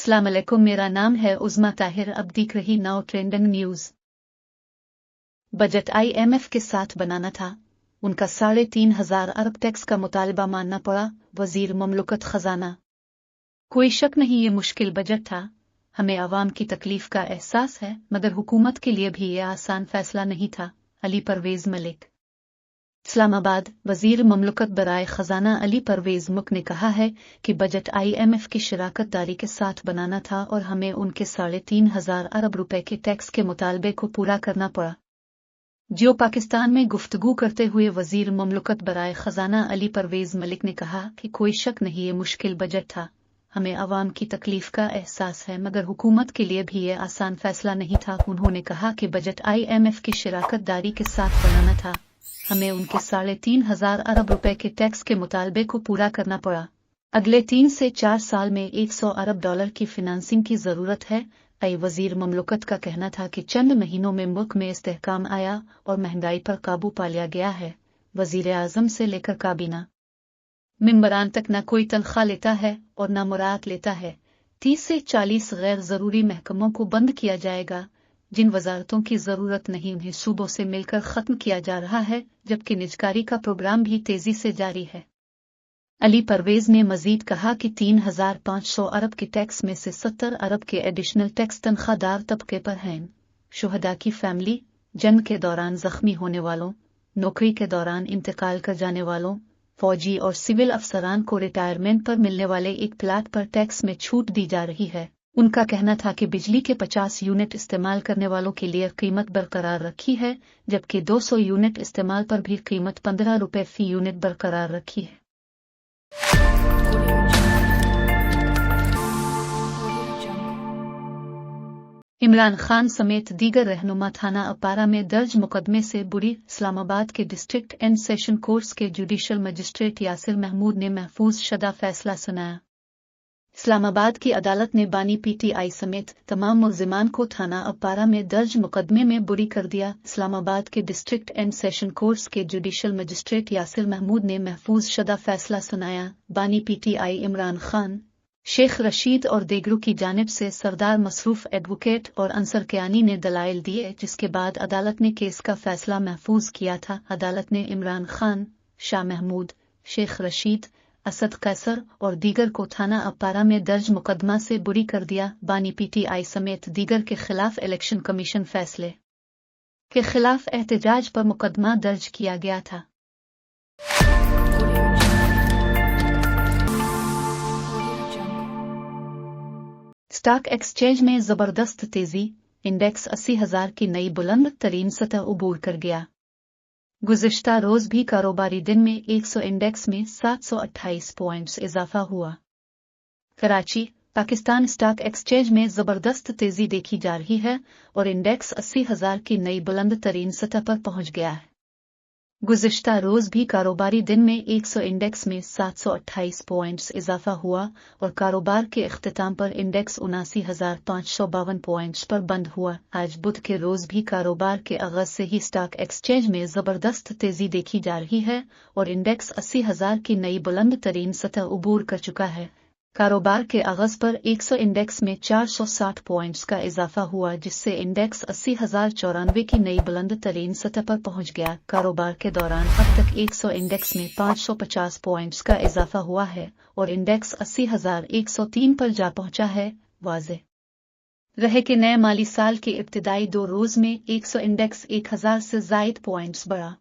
अस्सलाम वालेकुम, मेरा नाम है उज़्मा ताहिर। अब देख रही now trending news. Budget IMF के साथ बनाना था, उनका 3,500 अरब टैक्स का मुतालबा मानना पड़ा, वजीर ममलुकत खजाना। कोई शक नहीं ये मुश्किल बजट था, हमें आवाम की तकलीफ का एहसास है, मगर हुकूमत के लिए भी ये आसान फैसला नहीं था। अली परवेज मलिक। इस्लामाबाद। वजीर ममलुकत बराए खजाना अली परवेज मुल्क ने कहा है कि बजट IMF की शराकत दारी के साथ बनाना था और हमें उनके 3,500 अरब रुपए के टैक्स के मुतालबे को पूरा करना पड़ा। जियो पाकिस्तान में गुफ्तगू करते हुए वजीर ममलुकत बराए खजाना अली परवेज मलिक ने कहा कि कोई शक नहीं ये मुश्किल बजट था, हमें आवाम की तकलीफ का एहसास है, मगर हुकूमत के लिए भी ये आसान फैसला नहीं था। उन्होंने कहा कि बजट IMF की शराकत दारी के साथ बनाना था, हमें उनके 3,500 अरब रुपए के टैक्स के मुतालबे को पूरा करना पड़ा। अगले 3 से 4 साल में $100 अरब की फिनांसिंग की जरूरत है। वजीर ममलुकत का कहना था कि चंद महीनों में मुल्क में इस्तेहकाम आया और महंगाई पर काबू पा लिया गया है। वजीर आजम से लेकर काबीना मेंबरान तक न कोई तनख्वाह लेता है और न मुराद लेता है। 30 से 40 गैर जरूरी महकमों को बंद किया जाएगा, जिन वजारतों की जरूरत नहीं उन्हें सूबों से मिलकर खत्म किया जा रहा है, जबकि निजकारी का प्रोग्राम भी तेजी से जारी है। अली परवेज ने मजीद कहा कि 3,500 अरब के टैक्स में से 70 अरब के एडिशनल टैक्स तनख्वाहदार तबके पर हैं। शुहदा की फैमिली, जंग के दौरान जख्मी होने वालों, नौकरी के दौरान इंतकाल कर जाने वालों, फौजी और सिविल अफसरान को रिटायरमेंट पर मिलने वाले एक प्लाट पर टैक्स में छूट दी जा रही है। उनका कहना था कि बिजली के 50 यूनिट इस्तेमाल करने वालों के लिए कीमत बरकरार रखी है, जबकि 200 यूनिट इस्तेमाल पर भी कीमत 15 रुपए फी यूनिट बरकरार रखी है। इमरान खान समेत दीगर रहनुमा थाना अपारा में दर्ज मुकदमे से बुरी। इस्लामाबाद के डिस्ट्रिक्ट एंड सेशन कोर्ट्स के जुडिशल मजिस्ट्रेट यासिर महमूद ने महफूज शदा फैसला सुनाया। इस्लामाबाद की अदालत ने बानी PTI समेत तमाम मुल्जिमान को थाना अपारा में दर्ज मुकदमे में बुरी कर दिया। इस्लामाबाद के डिस्ट्रिक्ट एंड सेशन कोर्ट्स के जुडिशल मजिस्ट्रेट यासिर महमूद ने महफूज शदा फैसला सुनाया। बानी PTI इमरान खान, शेख रशीद और देगरों की जानिब से सरदार मसरूफ एडवोकेट और अंसर कियानी ने दलाइल दिए, जिसके बाद अदालत ने केस का फैसला महफूज किया था। अदालत ने इमरान खान, शाह महमूद, शेख रशीद, असद कैसर और दीगर को थाना अपारा में दर्ज मुकदमा से बुरी कर दिया। बानी PTI समेत दीगर के खिलाफ इलेक्शन कमीशन फैसले के खिलाफ एहतजाज पर मुकदमा दर्ज किया गया था। स्टॉक एक्सचेंज में जबरदस्त तेजी, इंडेक्स 80,000 की नई बुलंद तरीन सतह उबूर कर गया। गुज़िश्ता रोज भी कारोबारी दिन में 100 इंडेक्स में 728 पॉइंट्स इजाफा हुआ। कराची, पाकिस्तान स्टॉक एक्सचेंज में जबरदस्त तेजी देखी जा रही है और इंडेक्स 80,000 की नई बुलंद तरीन सतह पर पहुंच गया है। गुज़िश्ता रोज भी कारोबारी दिन में 100 इंडेक्स में 728 पॉइंट्स इजाफा हुआ और कारोबार के इख्तिताम पर इंडेक्स 79,552 पॉइंट्स पर बंद हुआ। आज बुध के रोज भी कारोबार के आगाज से ही स्टॉक एक्सचेंज में जबरदस्त तेजी देखी जा रही है और इंडेक्स 80,000 की नई बुलंद तरीन सतह उबूर कर चुका है। कारोबार के आगाज पर 100 इंडेक्स में 460 पॉइंट्स का इजाफा हुआ, जिससे इंडेक्स 80,094 की नई बुलंद तरीन सतह पर पहुंच गया। कारोबार के दौरान अब तक 100 इंडेक्स में 550 पॉइंट्स का इजाफा हुआ है और इंडेक्स 80,103 पर जा पहुंचा है। वाज़ेह रहे कि नए माली साल के इब्तिदाई 2 रोज में 100 इंडेक्स 1,000 से ज़ायद पॉइंट्स बढ़ा।